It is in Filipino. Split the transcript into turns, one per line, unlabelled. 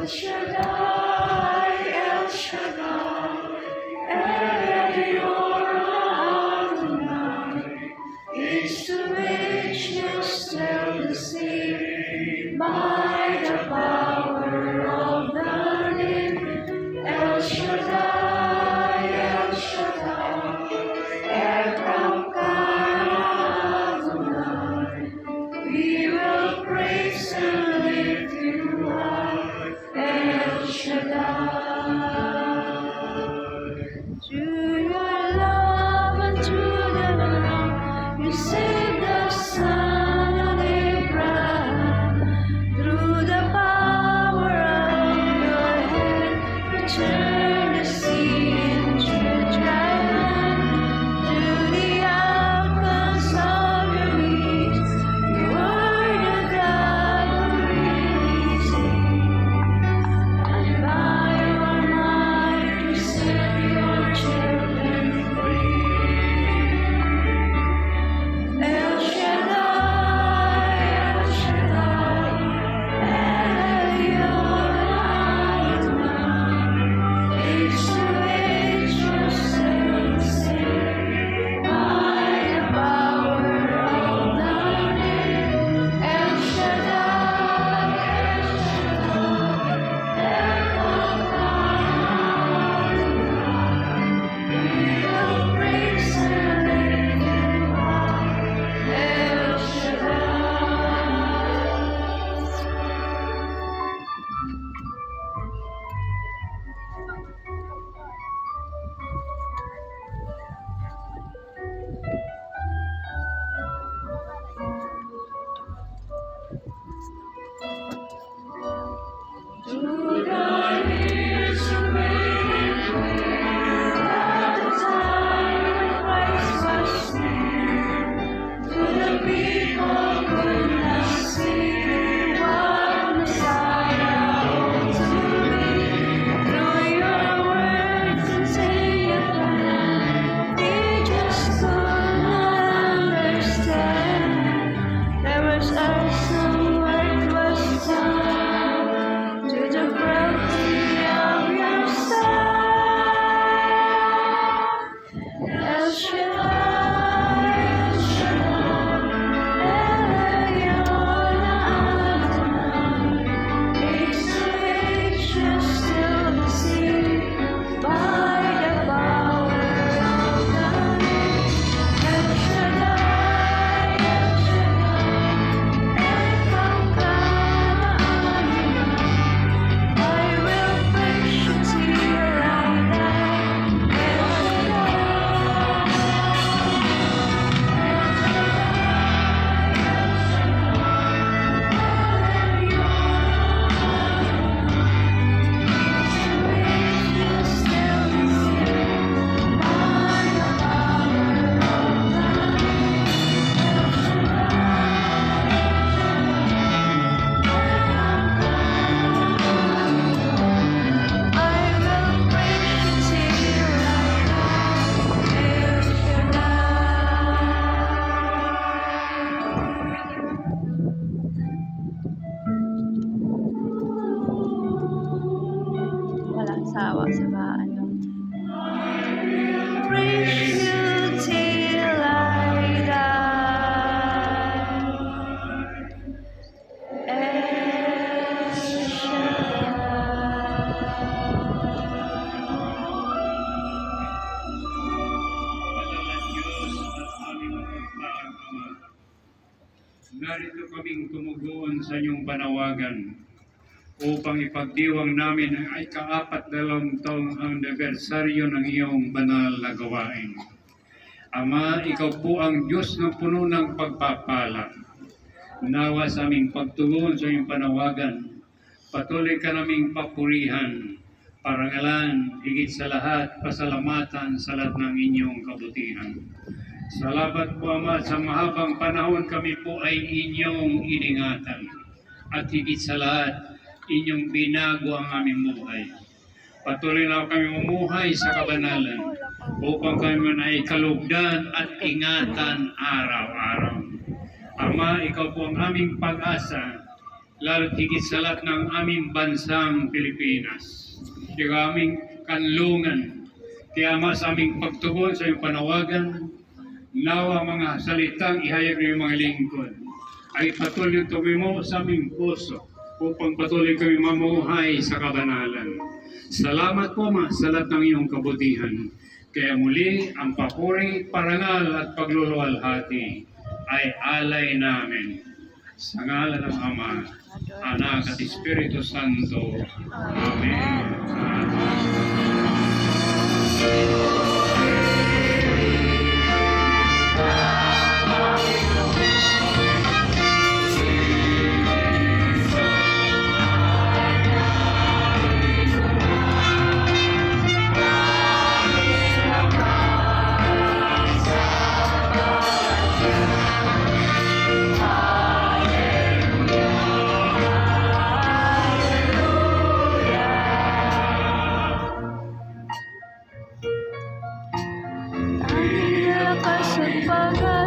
Shaddai, El Shaddai, Elion Adonai, is to which you still the sea by the power of the name. El Shaddai, El Shaddai, Elkamkar Adonai, we will praise and lift you up, El Shaddai. Through your love and through the love, you saved the son of Abraham. Through the power of your hand, you turned the sea into dry land. Through the outcomes of your deeds, you were the God who really saved. And by your might you set your children free. El Shaddai, El Shaddai, Elion Adonai, age to age you still the same by the power of the name. El Shaddai, El Shaddai, we will praise and lift you up, El Shaddai. Through the years of waiting, at the time when Christ was near, to the people could not see what Messiah ought to be. Through your words and say your plan, they just could not understand. There was some work was done to the frailty of your son. El Shaddai, El Shaddai, Elion Adonai, age to age you still the same by the power of the name. El Shaddai, El Shaddai, Elkamkar Adonai, I will praise you till I die. El walang sawa sa ano. Praise you till I die. El
Madalang Diyos at aming mapagpalang Ama, narito kaming tumugon sa inyong panawagan upang ipagdiwang namin ang ika-42 taong anibersaryo ng iyong banal na gawain. Ama, ikaw po ang Diyos na puno ng pagpapala. Nawa sa aming pagtugon sa iyong panawagan, patuloy ka naming papurihan, parangalan, higit sa lahat, pasalamatan sa lahat ng inyong kabutihan. Salamat po, Ama, sa mahabang panahon kami po ay inyong iningatan. At higit sa lahat, inyong binago ang aming buhay. Patuloy na kami mamuhay sa kabanalan upang kami ay kalugdan at ingatan araw-araw. Ama, ikaw po ang aming pag-asa. lalo't higit sa lahat ng aming bansang Pilipinas. Yung aming kanlungan. Kaya Ama, sa aming pagtugon sa iyong panawagan, nawa mga salitang ihayag ng iyong mga lingkod ay patuloy tumimo sa aming puso upang patuloy kami mamuhay sa kabanalan. Salamat po, Ama, sa lahat ng iyong kabutihan. Kaya muli, ang papuri, parangal at pagluluwalhati ay alay namin. Sa ngalan ng Ama, Anak at Espiritu Santo. Amen.
Tanging lakas at pag